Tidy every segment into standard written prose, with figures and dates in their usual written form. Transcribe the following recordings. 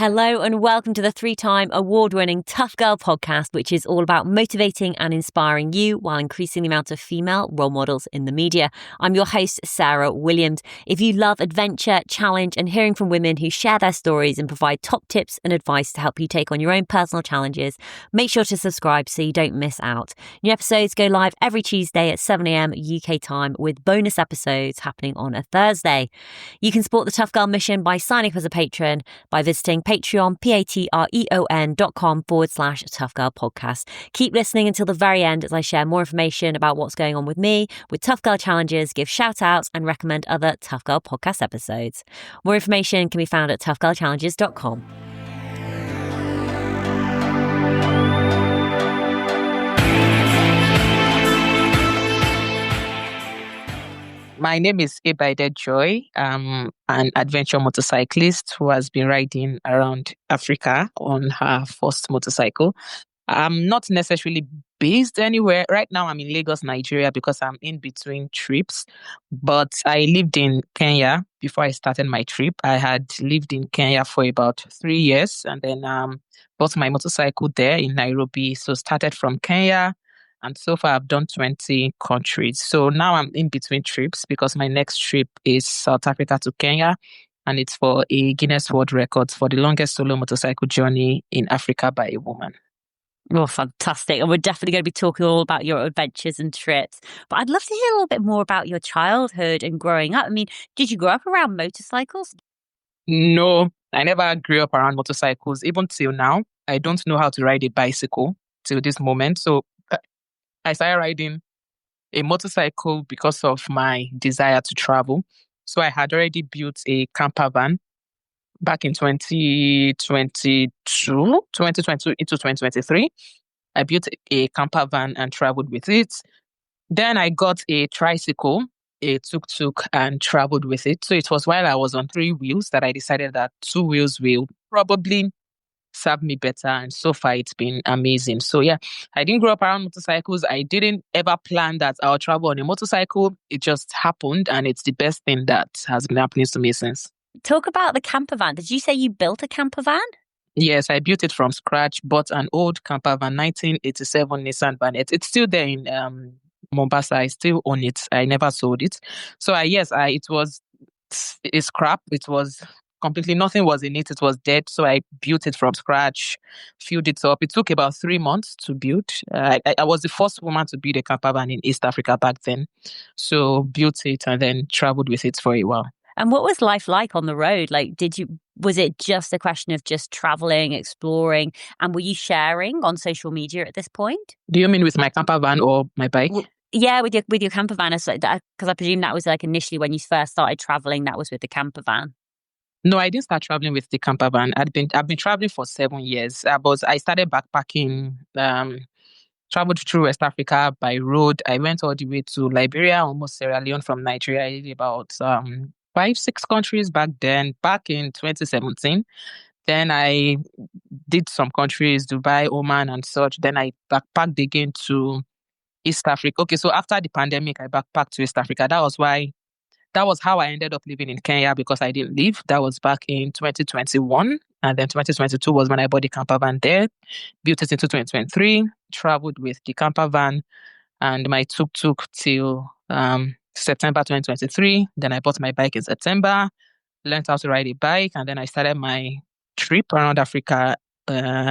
Hello and welcome to the 3-time award-winning Tough Girl podcast, which is all about motivating and inspiring you while increasing the amount of female role models in the media. I'm your host, Sarah Williams. If you love adventure, challenge and hearing from women who share their stories and provide top tips and advice to help you take on your own personal challenges, make sure to subscribe so you don't miss out. New episodes go live every Tuesday at 7 a.m. UK time, with bonus episodes happening on a Thursday. You can support the Tough Girl mission by signing up as a patron by visiting Patreon, patreon.com/Tough Girl Podcast. Keep listening until the very end as I share more information about what's going on with me, with Tough Girl challenges, give shout outs and recommend other Tough Girl podcast episodes. More information can be found at toughgirlchallenges.com. My name is Ebaide Joy. I'm an adventure motorcyclist who has been riding around Africa on her first motorcycle. I'm not necessarily based anywhere. Right now, I'm in Lagos, Nigeria, because I'm in between trips. But I lived in Kenya before I started my trip. I had lived in Kenya for about 3 years and then bought my motorcycle there in Nairobi. So started from Kenya. And so far, I've done 20 countries. So now I'm in between trips because my next trip is South Africa to Kenya. And it's for a Guinness World Record for the longest solo motorcycle journey in Africa by a woman. Oh, fantastic. And we're definitely going to be talking all about your adventures and trips. But I'd love to hear a little bit more about your childhood and growing up. I mean, did you grow up around motorcycles? No, I never grew up around motorcycles. Even till now, I don't know how to ride a bicycle till this moment. So I started riding a motorcycle because of my desire to travel. So I had already built a camper van back in 2022 into 2023. I built a camper van and traveled with it. Then I got a tricycle, a tuk-tuk, and traveled with it. So it was while I was on 3 wheels that I decided that 2 wheels will probably serve me better, and so far it's been amazing. So yeah, I didn't grow up around motorcycles. I didn't ever plan that I'll travel on a motorcycle. It just happened, and it's the best thing that has been happening to me since. Talk about the camper van. Did you say you built a camper van? Yes, I built it from scratch, bought an old camper van, 1987 Nissan van. It's still there in Mombasa. I still own it. I never sold it. So it was a scrap. It was completely nothing was in it. It was dead. So I built it from scratch, filled it up. It took about 3 months to build. I was the first woman to build a camper van in East Africa back then. So built it and then traveled with it for a while. And what was life like on the road? Like, was it just a question of just traveling, exploring? And were you sharing on social media at this point? Do you mean with my camper van or my bike? Yeah, with your camper van, because I presume that was like initially when you first started traveling, that was with the camper van. No, I didn't start traveling with the camper van. I've been traveling for 7 years. I started backpacking, traveled through West Africa by road. I went all the way to Liberia, almost Sierra Leone from Nigeria. I did about 5-6 countries back then, back in 2017. Then I did some countries, Dubai, Oman and such. Then I backpacked again to East Africa. Okay, so after the pandemic, I backpacked to East Africa. That was how I ended up living in Kenya, because I didn't leave. That was back in 2021. And then 2022 was when I bought the camper van there. Built it into 2023. Traveled with the camper van and my tuk-tuk till September 2023. Then I bought my bike in September. Learned how to ride a bike. And then I started my trip around Africa,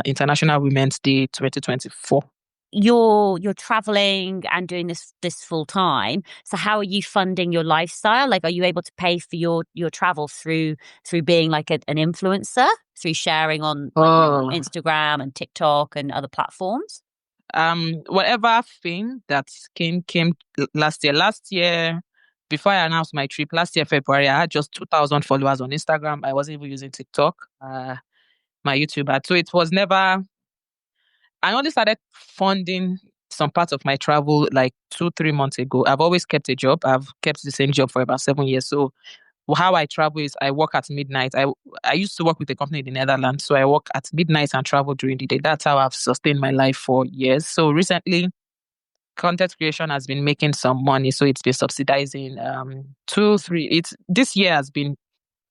International Women's Day 2024. You're traveling and doing this full time. So how are you funding your lifestyle? Like, are you able to pay for your travel through being like an influencer, through sharing on Instagram and TikTok and other platforms? Whatever fame that came last year. Last year, before I announced my trip, last year February, I had just 2,000 followers on Instagram. I wasn't even using TikTok, my YouTube ad. So it was never. I only started funding some parts of my travel like 2-3 months ago. I've always kept a job. I've kept the same job for about 7 years. So how I travel is I work at midnight. I used to work with a company in the Netherlands. So I work at midnight and travel during the day. That's how I've sustained my life for years. So recently, content creation has been making some money. So it's been subsidizing this year has been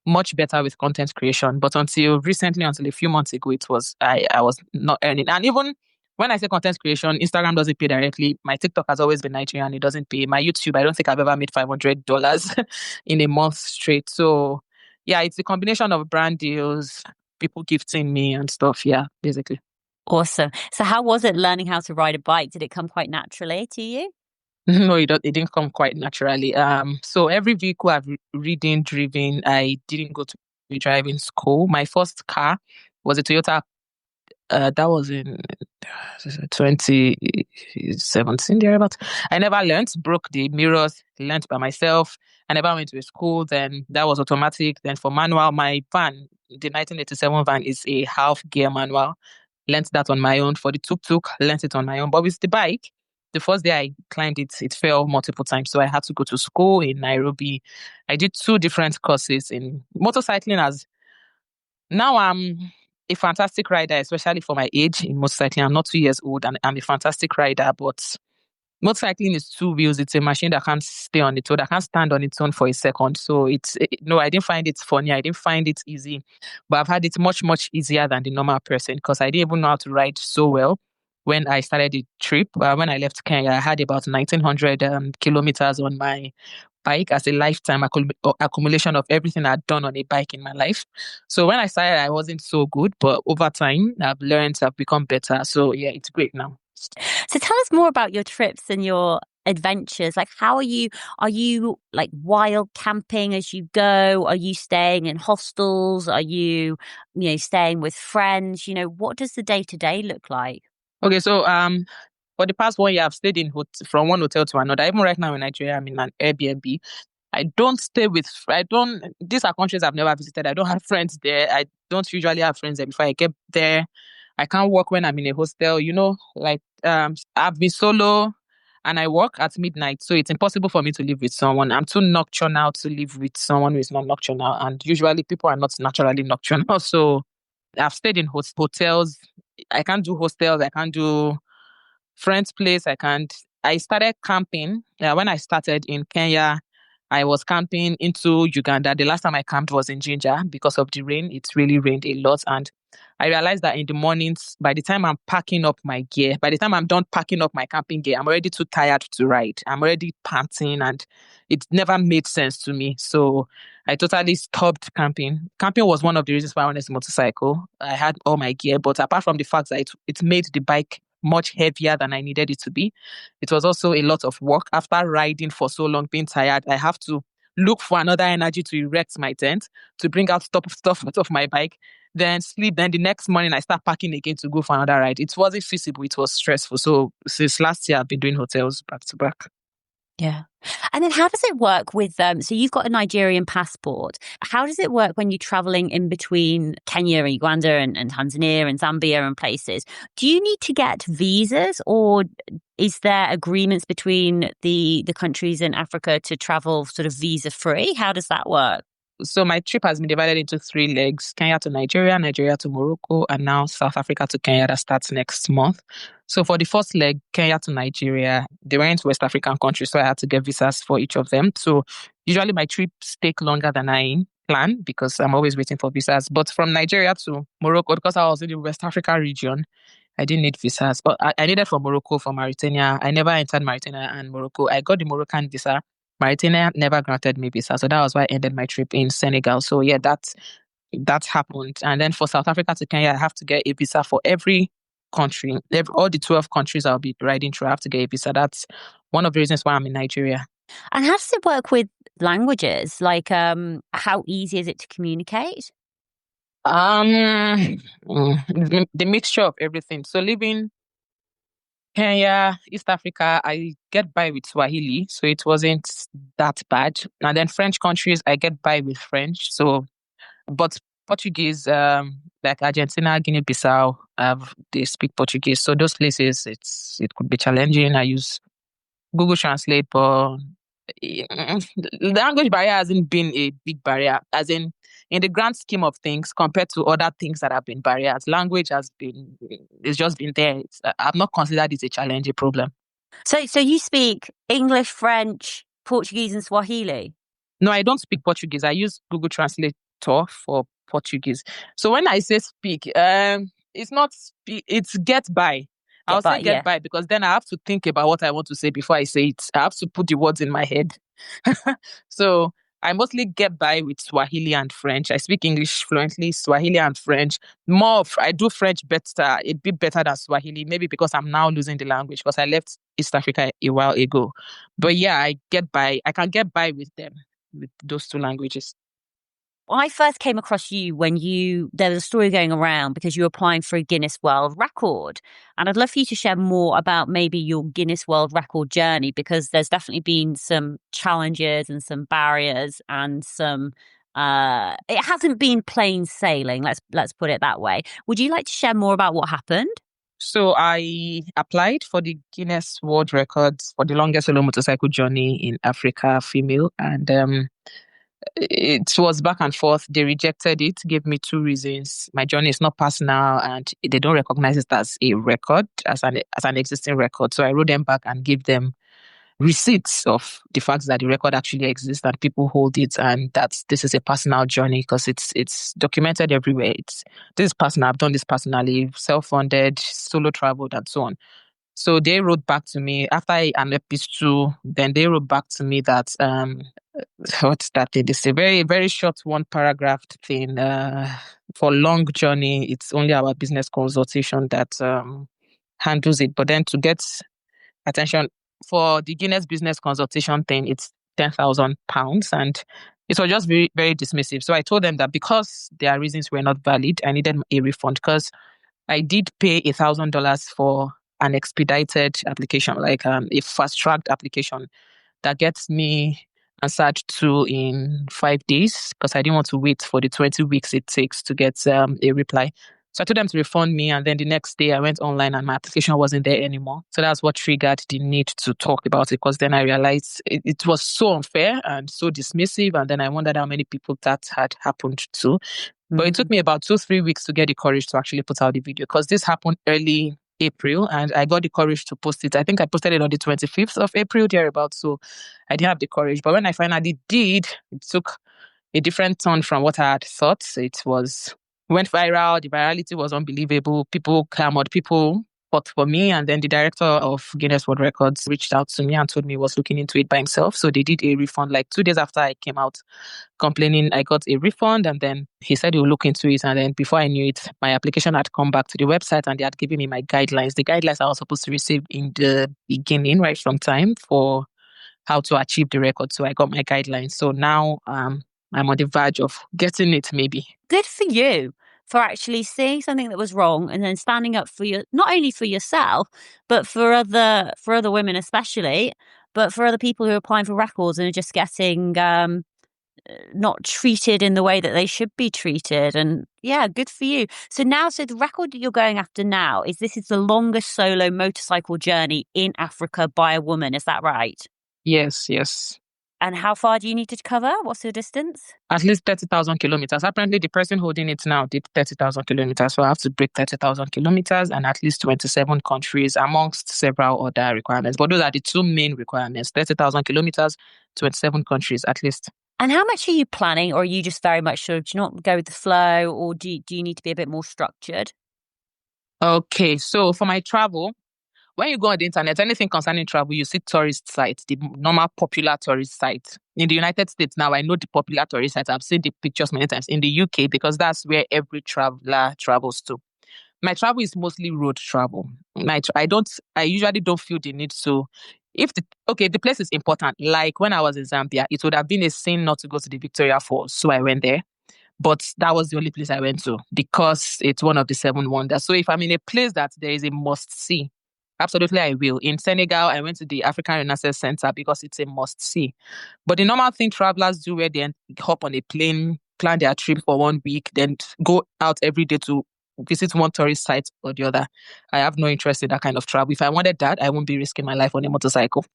much better with content creation. But until recently, until a few months ago, I was not earning. And even when I say content creation, Instagram doesn't pay directly. My TikTok has always been Nigerian, it doesn't pay. My YouTube, I don't think I've ever made $500 in a month straight. So yeah, it's a combination of brand deals, people gifting me and stuff. Yeah, basically. Awesome. So how was it learning how to ride a bike? Did it come quite naturally to you? No, it didn't come quite naturally. So every vehicle I've ridden, driven, I didn't go to driving school. My first car was a Toyota. That was in 2017, thereabout. I never learnt, broke the mirrors, learnt by myself. I never went to a school. Then that was automatic. Then for manual, my van, the 1987 van, is a half gear manual. Learnt that on my own. For the tuk-tuk, learnt it on my own. But with the bike, the first day I climbed it, it fell multiple times. So I had to go to school in Nairobi. I did two different courses in motorcycling. As now I'm a fantastic rider, especially for my age in motorcycling. I'm not 2 years old and I'm a fantastic rider, but motorcycling is two wheels. It's a machine that can't stay on its own, that can't stand on its own for a second. So no, I didn't find it funny. I didn't find it easy, but I've had it much, much easier than the normal person because I didn't even know how to ride so well. When I started the trip, when I left Kenya, I had about 1900 kilometers on my bike as a lifetime accumulation of everything I'd done on a bike in my life. So when I started, I wasn't so good, but over time, I've learned, I've become better. So yeah, it's great now. So tell us more about your trips and your adventures. Like, how are you like wild camping as you go? Are you staying in hostels? Are staying with friends? What does the day to day look like? Okay, so for the past 1 year, I've stayed in from one hotel to another. Even right now in Nigeria, I'm in an Airbnb. I don't stay with, I don't, these are countries I've never visited. I don't have friends there. I don't usually have friends there before I get there. I can't work when I'm in a hostel, like, I've been solo and I work at midnight. So it's impossible for me to live with someone. I'm too nocturnal to live with someone who is not nocturnal. And usually people are not naturally nocturnal. So I've stayed in hotels. I can't do hostels. I can't do friend's place. I can't. I started camping. When I started in Kenya, I was camping into Uganda. The last time I camped was in Ginger because of the rain. It really rained a lot. And I realized that in the mornings, by the time I'm packing up my gear, by the time I'm done packing up my camping gear, I'm already too tired to ride. I'm already panting and it never made sense to me. So I totally stopped camping. Camping was one of the reasons why I wanted a motorcycle. I had all my gear, but apart from the fact that it made the bike much heavier than I needed it to be, it was also a lot of work. After riding for so long, being tired, I have to look for another energy to erect my tent, to bring out stuff out of my bike, then sleep. Then the next morning, I start packing again to go for another ride. It wasn't feasible. It was stressful. So since last year, I've been doing hotels back to back. Yeah. And then how does it work with so you've got a Nigerian passport. How does it work when you're traveling in between Kenya and Uganda and Tanzania and Zambia and places? Do you need to get visas, or is there agreements between the countries in Africa to travel sort of visa free? How does that work? So my trip has been divided into three legs: Kenya to Nigeria, Nigeria to Morocco, and now South Africa to Kenya that starts next month. So for the first leg, Kenya to Nigeria, they went West African countries, so I had to get visas for each of them. So usually my trips take longer than I plan because I'm always waiting for visas. But from Nigeria to Morocco, because I was in the West Africa region, I didn't need visas. But I needed for Morocco, for Mauritania. I never entered Mauritania and Morocco. I got the Moroccan visa. Mauritania never granted me visa, so that was why I ended my trip in Senegal. So yeah, that happened. And then for South Africa to Kenya, I have to get a visa for every country. All the 12 countries I'll be riding through, I have to get a visa. That's one of the reasons why I'm in Nigeria. And how does it work with languages? Like, how easy is it to communicate? The mixture of everything. So living Kenya, East Africa, I get by with Swahili, so it wasn't that bad. And then French countries, I get by with French. So, but Portuguese, like Argentina, Guinea-Bissau, they speak Portuguese. So those places, it could be challenging. I use Google Translate, but the language barrier hasn't been a big barrier. As in the grand scheme of things, compared to other things that have been barriers, language it's just been there. I've not considered it a challenge, a problem. So you speak English, French, Portuguese, and Swahili. No, I don't speak Portuguese. I use Google Translate. for Portuguese. So when I say speak, it's not speak, it's get by. I'll Get say back, get yeah. by because then I have to think about what I want to say before I say it. I have to put the words in my head. So I mostly get by with Swahili and French. I speak English fluently, Swahili and French. I do French better, a bit better than Swahili, maybe because I'm now losing the language because I left East Africa a while ago. But yeah, I get by. I can get by with them, with those two languages. I first came across you when there was a story going around because you were applying for a Guinness World Record. And I'd love for you to share more about maybe your Guinness World Record journey, because there's definitely been some challenges and some barriers and some it hasn't been plain sailing, let's put it that way. Would you like to share more about what happened? So I applied for the Guinness World Records for the longest solo motorcycle journey in Africa, female, and it was back and forth. They rejected it, gave me two reasons. My journey is not personal and they don't recognize it as a record, as an existing record. So I wrote them back and gave them receipts of the fact that the record actually exists and people hold it, and that this is a personal journey because it's documented everywhere. This is personal. I've done this personally, self-funded, solo traveled, and so on. So they wrote back to me after an episode. Then they wrote back to me that what's that thing? It's a very, very short one paragraph thing. For long journey, it's only our business consultation that handles it. But then to get attention for the Guinness business consultation thing, it's £10,000, and it was just very, very dismissive. So I told them that because their reasons were not valid, I needed a refund because I did pay $1,000 for an expedited application, like a fast-tracked application that gets me answered to in 5 days because I didn't want to wait for the 20 weeks it takes to get a reply. So I told them to refund me, and then the next day I went online and my application wasn't there anymore. So that's what triggered the need to talk about it, because then I realized it was so unfair and so dismissive, and then I wondered how many people that had happened to. But it took me about 2-3 weeks to get the courage to actually put out the video because this happened early April and I got the courage to post it. I think I posted it on the 25th of April, thereabouts. So I didn't have the courage. But when I finally did, it took a different turn from what I had thought. It went viral. The virality was unbelievable. People clamored, people fought for me. And then the director of Guinness World Records reached out to me and told me he was looking into it by himself. So they did a refund like 2 days after I came out complaining. I got a refund, and then he said he would look into it. And then before I knew it, my application had come back to the website and they had given me my guidelines. The guidelines I was supposed to receive in the beginning, right from time, for how to achieve the record. So I got my guidelines. So now I'm on the verge of getting it, maybe. Good for you for actually seeing something that was wrong and then standing up for not only for yourself, but for other women especially, but for other people who are applying for records and are just getting not treated in the way that they should be treated. And yeah, good for you. So the record that you're going after now is the longest solo motorcycle journey in Africa by a woman. Is that right? Yes, yes. And how far do you need to cover? What's the distance? At least 30,000 kilometers. Apparently, the person holding it now did 30,000 kilometers. So I have to break 30,000 kilometers and at least 27 countries, amongst several other requirements. But those are the two main requirements: 30,000 kilometers, 27 countries at least. And how much are you planning, or are you just very much sort of, do you not go with the flow, or do you need to be a bit more structured? Okay, so for my travel, when you go on the internet, anything concerning travel, you see tourist sites, the normal popular tourist sites. In the United States now, I know the popular tourist sites. I've seen the pictures many times. In the UK, because that's where every traveler travels to. My travel is mostly road travel. I usually don't feel the need to, the place is important. Like when I was in Zambia, it would have been a sin not to go to the Victoria Falls. So I went there. But that was the only place I went to because it's one of the 7 wonders. So if I'm in a place that there is a must see, absolutely I will. In Senegal, I went to the African Renaissance Center because it's a must see. But the normal thing travelers do, where they hop on a plane, plan their trip for 1 week, then go out every day to visit one tourist site or the other. I have no interest in that kind of travel. If I wanted that, I won't be risking my life on a motorcycle.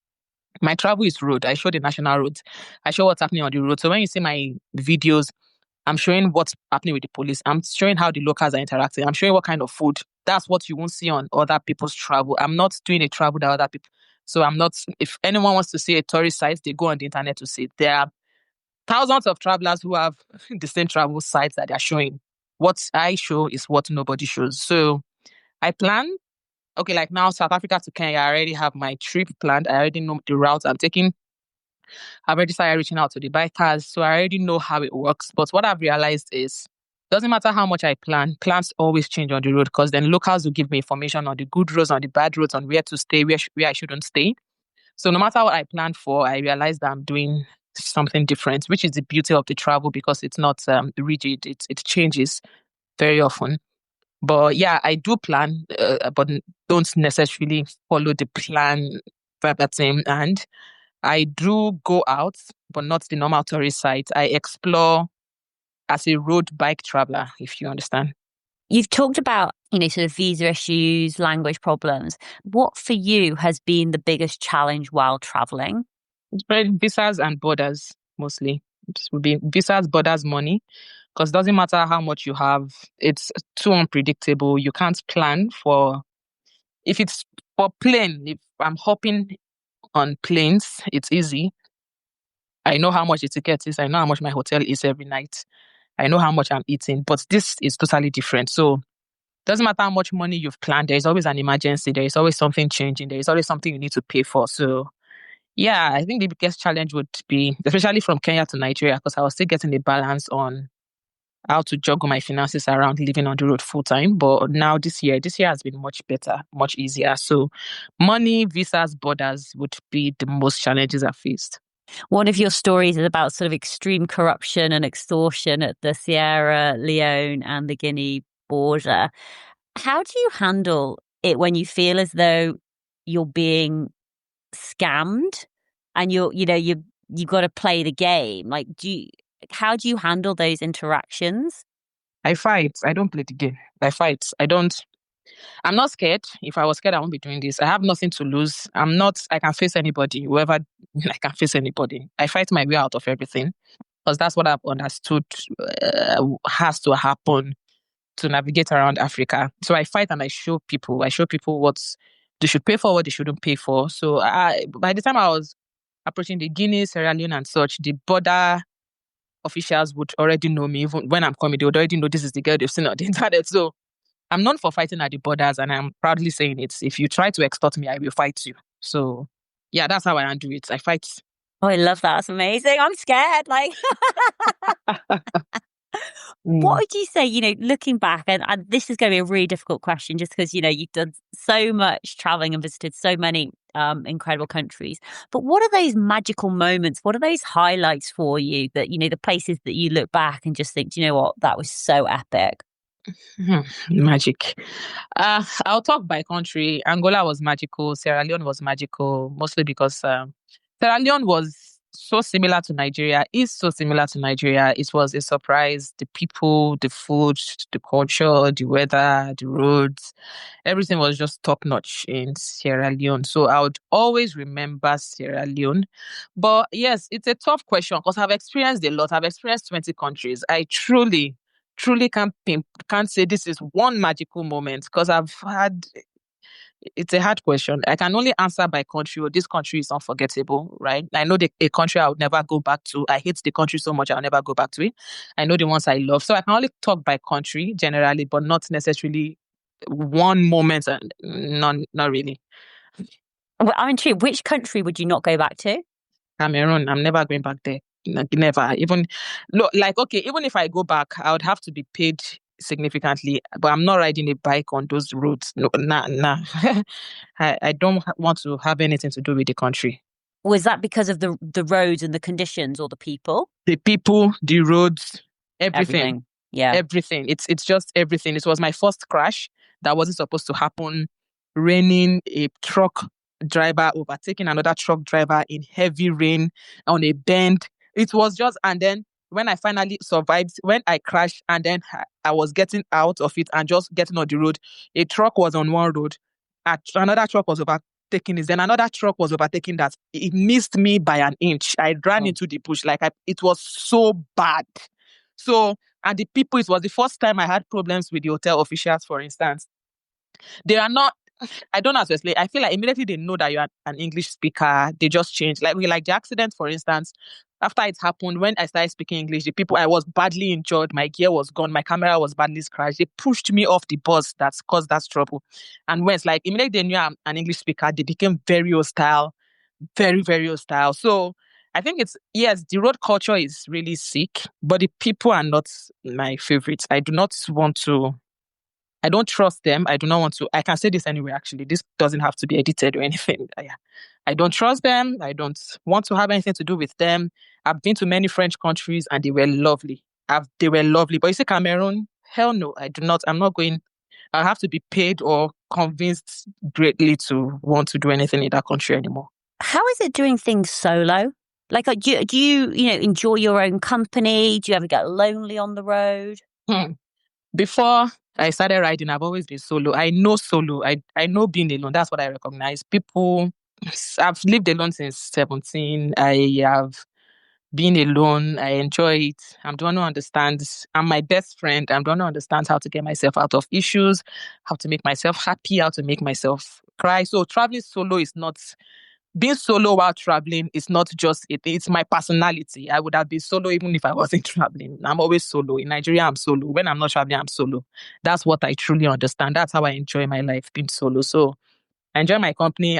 My travel is road. I show the national roads. I show what's happening on the road. So when you see my videos, I'm showing what's happening with the police. I'm showing how the locals are interacting. I'm showing what kind of food. That's what you won't see on other people's travel. I'm not doing a travel that other people. So I'm not, if anyone wants to see a tourist site, they go on the internet to see it. There are thousands of travelers who have the same travel sites that they're showing. What I show is what nobody shows. So I plan, okay, like now South Africa to Kenya, I already have my trip planned. I already know the route I'm taking. I've already started reaching out to the bikers, so I already know how it works. But what I've realized is, doesn't matter how much I plan, plans always change on the road because then locals will give me information on the good roads, on the bad roads, on where to stay, where I shouldn't stay. So no matter what I planned for, I realize that I'm doing something different, which is the beauty of the travel because it's not rigid. It changes very often. But yeah, I do plan, but don't necessarily follow the plan verbatim. And I do go out, but not the normal tourist sites. I explore as a road bike traveler, if you understand. You've talked about, sort of visa issues, language problems. What for you has been the biggest challenge while traveling? It's very visas and borders mostly. It will be visas, borders, money. Because it doesn't matter how much you have, it's too unpredictable. You can't plan for if it's for plane, if I'm hopping on planes, it's easy. I know how much the ticket is, I know how much my hotel is every night. I know how much I'm eating, but this is totally different. So doesn't matter how much money you've planned, there is always an emergency, there is always something changing, there is always something you need to pay for. So yeah, I think the biggest challenge would be, especially from Kenya to Nigeria, because I was still getting a balance on how to juggle my finances around living on the road full time. But now this year has been much better, much easier. So money, visas, borders would be the most challenges I faced. One of your stories is about sort of extreme corruption and extortion at the Sierra Leone and the Guinea border. How do you handle it when you feel as though you're being scammed and you've got to play the game? Like, how do you handle those interactions? I fight. I don't play the game. I fight. I'm not scared. If I was scared, I won't be doing this. I have nothing to lose. I can face anybody, whoever, I can face anybody. I fight my way out of everything because that's what I've understood has to happen to navigate around Africa. So I fight and I show people what they should pay for, what they shouldn't pay for. So by the time I was approaching the Guinea, Sierra Leone and such, the border officials would already know me. Even when I'm coming, they would already know this is the girl they've seen on the internet. So I'm known for fighting at the borders, and I'm proudly saying it. If you try to extort me, I will fight you. So yeah, that's how I handle it. I fight. Oh, I love that. That's amazing. I'm scared. Like, what would you say, looking back, and this is going to be a really difficult question just because, you've done so much traveling and visited so many incredible countries. But what are those magical moments? What are those highlights for you that, the places that you look back and just think, do you know what, that was so epic? Magic. I'll talk by country. Angola was magical. Sierra Leone was magical, mostly because Sierra Leone was so similar to Nigeria, is so similar to Nigeria. It was a surprise. The people, the food, the culture, the weather, the roads, everything was just top notch in Sierra Leone. So I would always remember Sierra Leone. But yes, it's a tough question because I've experienced a lot. I've experienced 20 countries. I truly can't say this is one magical moment because it's a hard question. I can only answer by country. Or this country is unforgettable, right? I know a country I would never go back to. I hate the country so much I'll never go back to it. I know the ones I love. So I can only talk by country generally, but not necessarily one moment. Not really. Well, I'm intrigued. Which country would you not go back to? Cameroon. I'm never going back there. Never. Even look, like, okay, even if I go back, I would have to be paid significantly, but I'm not riding a bike on those roads. No, nah. I don't want to have anything to do with the country. Was that because of the roads and the conditions or the people? The people, the roads, Everything. Yeah. everything. It's just everything. It was my first crash that wasn't supposed to happen. Raining, a truck driver overtaking another truck driver in heavy rain on a bend. It was just, and then when I finally survived, when I crashed and then I was getting out of it and just getting on the road, a truck was on one road, another truck was overtaking it, then another truck was overtaking that. It missed me by an inch. I ran into the bush, it was so bad. So, and the people, it was the first time I had problems with the hotel officials, for instance. They are not I don't know how to explain. I feel like immediately they know that you're an English speaker, they just change. Like the accident, for instance, after it happened, when I started speaking English, the people, I was badly injured, my gear was gone, my camera was badly scratched. They pushed me off the bus that's caused that trouble. And when it's like immediately they knew I'm an English speaker, they became very hostile, very, very hostile. So I think it's, yes, the road culture is really sick, but the people are not my favorites. I don't trust them. I do not want to. I can say this anyway, actually. This doesn't have to be edited or anything. Yeah. I don't trust them. I don't want to have anything to do with them. I've been to many French countries and they were lovely. They were lovely. But you see, Cameroon, hell no, I do not. I'm not going. I have to be paid or convinced greatly to want to do anything in that country anymore. How is it doing things solo? Like, do you, enjoy your own company? Do you ever get lonely on the road? Before I started riding, I've always been solo. I know solo. I know being alone. That's what I recognize. I've lived alone since 17. I have been alone. I enjoy it. I'm the one who understands. I'm my best friend. I'm the one who understands how to get myself out of issues, how to make myself happy, how to make myself cry. So traveling solo is not being solo while traveling is not just it's my personality. I would have been solo even if I wasn't traveling. I'm always solo. In Nigeria, I'm solo. When I'm not traveling, I'm solo. That's what I truly understand. That's how I enjoy my life, being solo. So I enjoy my company.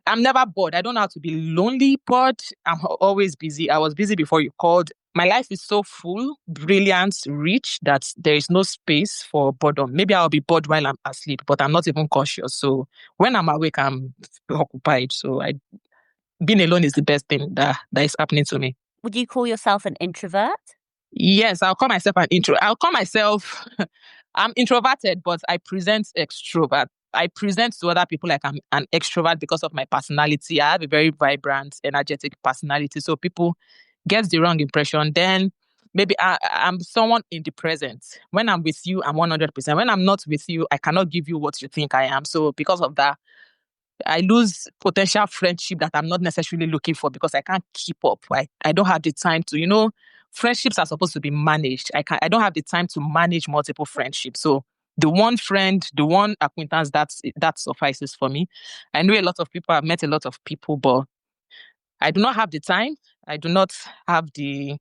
I'm never bored. I don't know how to be lonely, but I'm always busy. I was busy before you called. My life is so full, brilliant, rich that there is no space for boredom. Maybe I'll be bored while I'm asleep, but I'm not even conscious. So when I'm awake, I'm occupied. Being alone is the best thing that is happening to me. Would you call yourself an introvert? Yes, I'll call myself an intro. I'll call myself, I'm introverted, but I present extrovert. I present to other people like I'm an extrovert because of my personality. I have a very vibrant, energetic personality. So people get the wrong impression. Then maybe I'm someone in the present. When I'm with you, I'm 100%. When I'm not with you, I cannot give you what you think I am. So because of that, I lose potential friendship that I'm not necessarily looking for because I can't keep up. I don't have the time to, friendships are supposed to be managed. I don't have the time to manage multiple friendships. So the one friend, the one acquaintance, that suffices for me. I know a lot of people, I've met a lot of people, but I do not have the time. I do not have the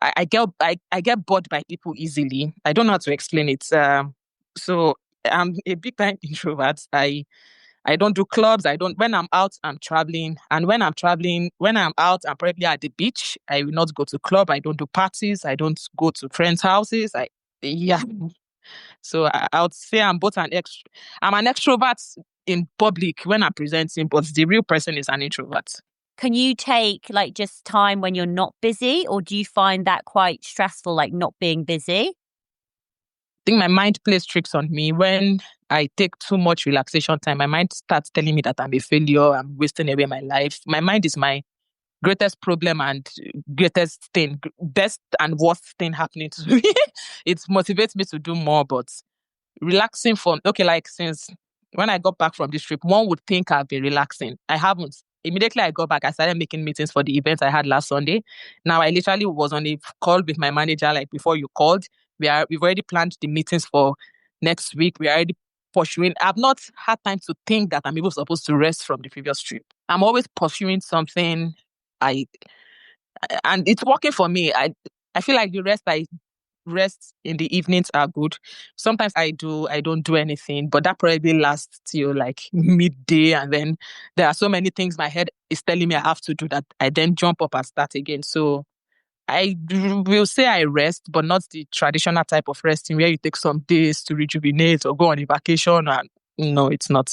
I get bored by people easily. I don't know how to explain it. So I'm a big time introvert. I don't do clubs. When I'm out, I'm traveling. And when I'm out, I'm probably at the beach. I will not go to club. I don't do parties. I don't go to friends' houses. Yeah. So I would say I'm an extrovert in public when I'm presenting, but the real person is an introvert. Can you take like just time when you're not busy, or do you find that quite stressful, like not being busy? I think my mind plays tricks on me when I take too much relaxation time. My mind starts telling me that I'm a failure. I'm wasting away my life. My mind is my greatest problem and greatest thing, best and worst thing happening to me. It motivates me to do more, but relaxing like since when I got back from this trip, one would think I've been relaxing. I haven't. Immediately I got back, I started making meetings for the event I had last Sunday. Now I literally was on a call with my manager like before you called. We've already planned the meetings for next week. We are already pursuing. I've not had time to think that I'm even supposed to rest from the previous trip. I'm always pursuing something. And it's working for me. I feel like the rest in the evenings are good. Sometimes I don't do anything, but that probably lasts till like midday. And then there are so many things my head is telling me I have to do that I then jump up and start again. So will say I rest, but not the traditional type of resting where you take some days to rejuvenate or go on a vacation. And no, it's not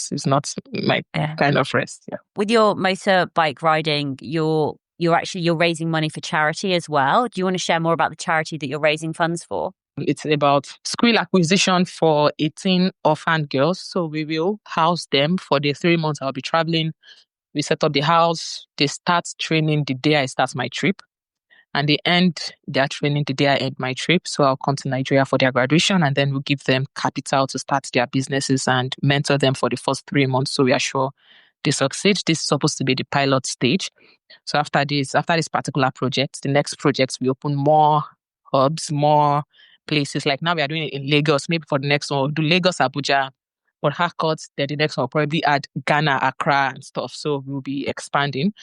my kind of rest. Yeah. With your motorbike riding, you're raising money for charity as well. Do you want to share more about the charity that you're raising funds for? It's about school acquisition for 18 orphan girls. So we will house them for the 3 months I'll be traveling. We set up the house. They start training the day I start my trip. And they end their training the day I end my trip. So I'll come to Nigeria for their graduation, and then we'll give them capital to start their businesses and mentor them for the first 3 months. So we are sure they succeed. This is supposed to be the pilot stage. So after this particular project, the next project, we open more hubs, more places. Like now we are doing it in Lagos. Maybe for the next one, we'll do Lagos, Abuja, Port Harcourt, then the next one will probably add Ghana, Accra and stuff. So we'll be expanding.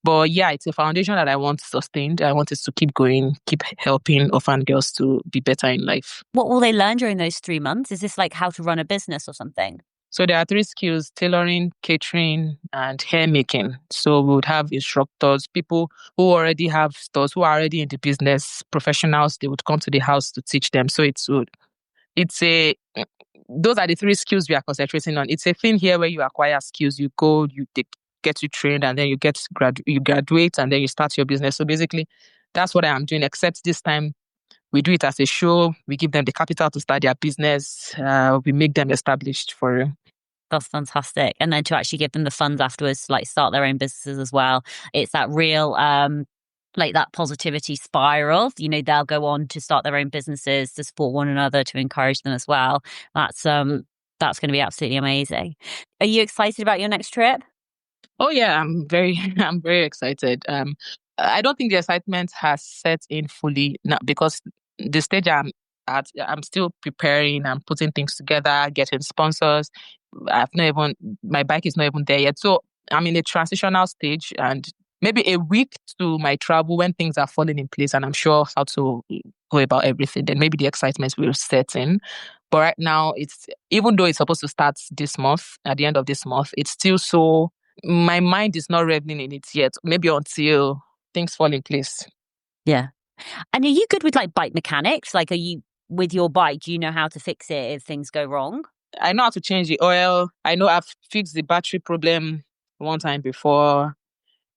But yeah, it's a foundation that I want sustained. I want it to keep going, keep helping orphan girls to be better in life. What will they learn during those 3 months? Is this like how to run a business or something? So there are 3 skills: tailoring, catering, and hair making. So we would have instructors, people who already have stores, who are already in the business, professionals. They would come to the house to teach them. So those are the 3 skills we are concentrating on. It's a thing here where you acquire skills, you go, they get you trained, and then you graduate, and then you start your business. So basically, that's what I am doing, except this time we do it as a show. We give them the capital to start their business. We make them established for real. That's fantastic. And then to actually give them the funds afterwards to like start their own businesses as well. It's that real like that positivity spiral. You know, they'll go on to start their own businesses, to support one another, to encourage them as well. That's going to be absolutely amazing. Are you excited about your next trip? Oh yeah, I'm very excited. I don't think the excitement has set in fully now, because the stage I'm at, I'm still preparing. I'm putting things together, getting sponsors. My bike is not even there yet. So I'm in a transitional stage, and maybe a week to my travel, when things are falling in place and I'm sure how to go about everything, then maybe the excitement will set in. But right now, even though it's supposed to start this month, at the end of this month, it's still so, my mind is not reveling in it yet. Maybe until things fall in place. Yeah. And are you good with like bike mechanics? Like, are you with your bike, do you know how to fix it if things go wrong? I know how to change the oil. I know I've fixed the battery problem one time before.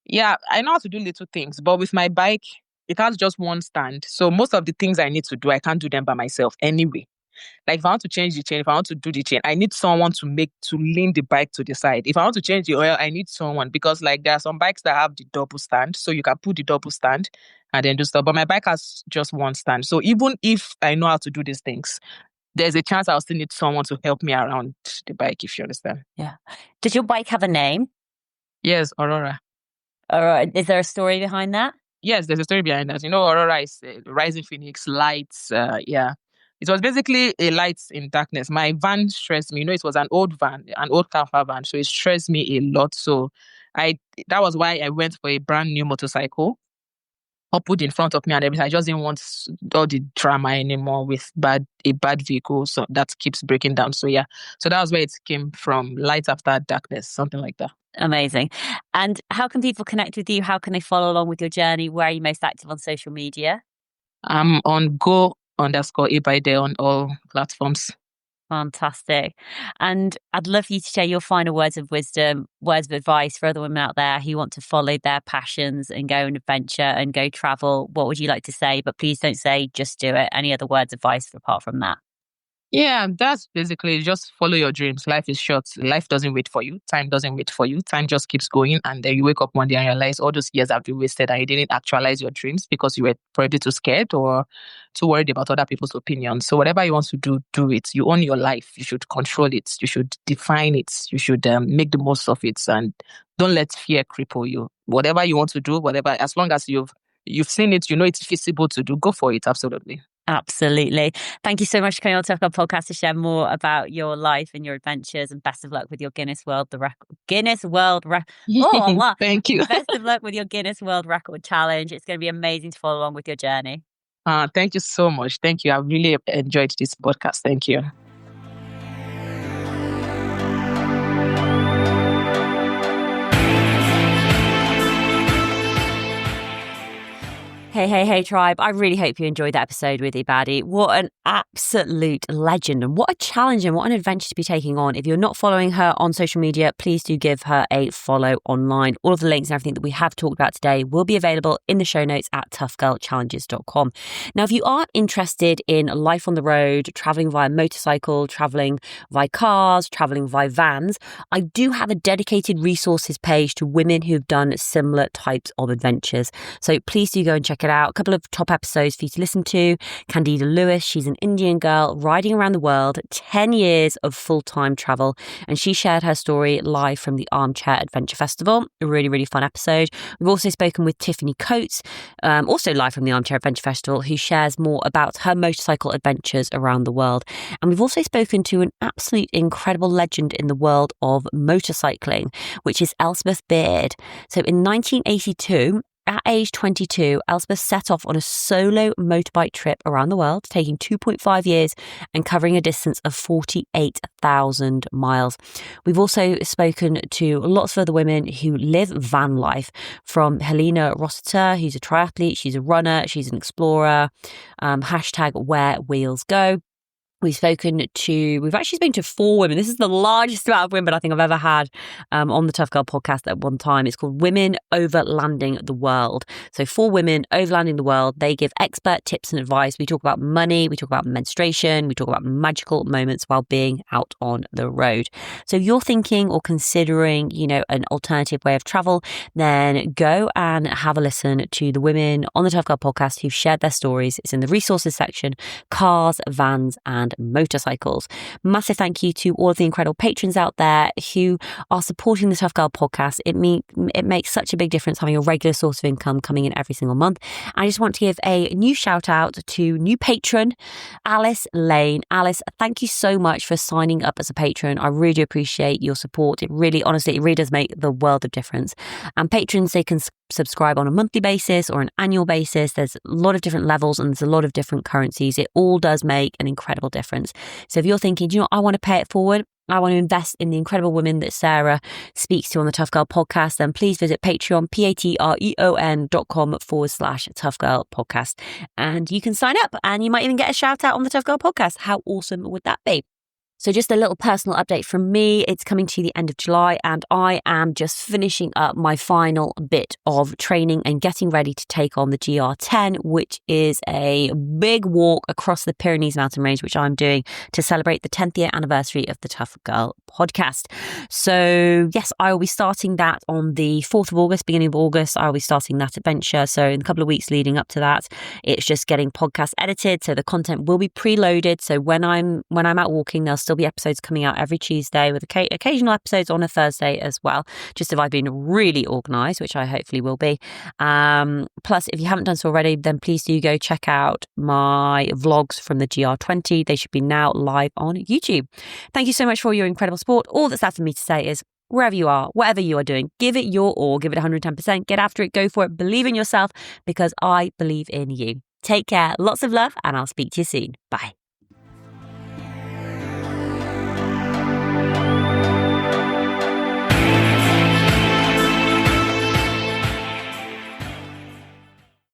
Yeah, I know how to do little things. But with my bike, it has just one stand. So most of the things I need to do, I can't do them by myself anyway. Like if I want to change the chain, if I want to do the chain, I need someone to lean the bike to the side. If I want to change the oil, I need someone, because like there are some bikes that have the double stand, so you can put the double stand and then do stuff. But my bike has just one stand. So even if I know how to do these things, there's a chance I'll still need someone to help me around the bike, if you understand. Yeah. Does your bike have a name? Yes, Aurora. All right. Is there a story behind that? Yes, there's a story behind that. You know, Aurora is rising phoenix, lights. Yeah. It was basically a light in darkness. My van stressed me. You know, it was an old van, an old camper van. So it stressed me a lot. So that was why I went for a brand new motorcycle, put in front of me and everything. I just didn't want all the drama anymore with a bad vehicle, so that keeps breaking down. So yeah. So that was where it came from. Light after darkness, something like that. Amazing. And how can people connect with you? How can they follow along with your journey? Where are you most active on social media? I'm on go_Ebaide on all platforms. Fantastic. And I'd love for you to share your final words of wisdom, words of advice for other women out there who want to follow their passions and go and adventure and go travel. What would you like to say? But please don't say just do it. Any other words of advice apart from that? Yeah, that's basically just follow your dreams. Life is short. Life doesn't wait for you. Time doesn't wait for you. Time just keeps going. And then you wake up one day and realize all those years have been wasted and you didn't actualize your dreams because you were probably too scared or too worried about other people's opinions. So whatever you want to do, do it. You own your life. You should control it. You should define it. You should make the most of it. And don't let fear cripple you. Whatever you want to do, whatever, as long as you've seen it, you know it's feasible to do, go for it. Absolutely. Absolutely. Thank you so much for coming on Tough Girl Podcast to share more about your life and your adventures, and best of luck with your Guinness World Record. Oh, wow. Thank you. Best of luck with your Guinness World Record challenge. It's going to be amazing to follow along with your journey. Thank you so much. Thank you. I really enjoyed this podcast. Thank you. Hey, tribe. I really hope you enjoyed that episode with Ebaide. What an absolute legend, and what a challenge and what an adventure to be taking on. If you're not following her on social media, please do give her a follow online. All of the links and everything that we have talked about today will be available in the show notes at toughgirlchallenges.com. Now, if you are interested in life on the road, traveling via motorcycle, traveling via cars, traveling via vans, I do have a dedicated resources page to women who've done similar types of adventures. So please do go and check it it out. A couple of top episodes for you to listen to. Candida Lewis, she's an Indian girl riding around the world, 10 years of full-time travel. And she shared her story live from the Armchair Adventure Festival. A really, really fun episode. We've also spoken with Tiffany Coates, also live from the Armchair Adventure Festival, who shares more about her motorcycle adventures around the world. And we've also spoken to an absolute incredible legend in the world of motorcycling, which is Elspeth Beard. So in 1982, at age 22, Elspeth set off on a solo motorbike trip around the world, taking 2.5 years and covering a distance of 48,000 miles. We've also spoken to lots of other women who live van life, from Helena Rossiter, who's a triathlete, she's a runner, she's an explorer, hashtag where wheels go. We've actually spoken to 4 women. This is the largest amount of women I think I've ever had on the Tough Girl podcast at one time. It's called Women Overlanding the World. So 4 women overlanding the world. They give expert tips and advice. We talk about money. We talk about menstruation. We talk about magical moments while being out on the road. So if you're thinking or considering, an alternative way of travel, then go and have a listen to the women on the Tough Girl podcast who've shared their stories. It's in the resources section, cars, vans, and motorcycles. Massive thank you to all of the incredible patrons out there who are supporting the Tough Girl podcast. It makes such a big difference having a regular source of income coming in every single month. I just want to give a new shout out to new patron, Alice Lane. Alice, thank you so much for signing up as a patron. I really appreciate your support. It really does make the world of difference. And patrons, they can subscribe on a monthly basis or an annual basis. There's a lot of different levels and there's a lot of different currencies. It all does make an incredible difference. So if you're thinking, I want to pay it forward, I want to invest in the incredible women that Sarah speaks to on the Tough Girl podcast, then please visit Patreon, patreon.com/Tough Girl podcast. And you can sign up and you might even get a shout out on the Tough Girl podcast. How awesome would that be? So just a little personal update from me. It's coming to the end of July and I am just finishing up my final bit of training and getting ready to take on the GR10, which is a big walk across the Pyrenees mountain range, which I'm doing to celebrate the 10th year anniversary of the Tough Girl podcast. So yes, I will be starting that on the 4th of August, beginning of August. I'll be starting that adventure. So in a couple of weeks leading up to that, it's just getting podcasts edited. So the content will be preloaded. So when I'm out walking, there'll still be episodes coming out every Tuesday with occasional episodes on a Thursday as well, just if I've been really organised, which I hopefully will be. Plus, if you haven't done so already, then please do go check out my vlogs from the GR20. They should be now live on YouTube. Thank you so much for your incredible support. All that's left for me to say is, wherever you are, whatever you are doing, give it your all, give it 110%, get after it, go for it, believe in yourself, because I believe in you. Take care, lots of love, and I'll speak to you soon. Bye.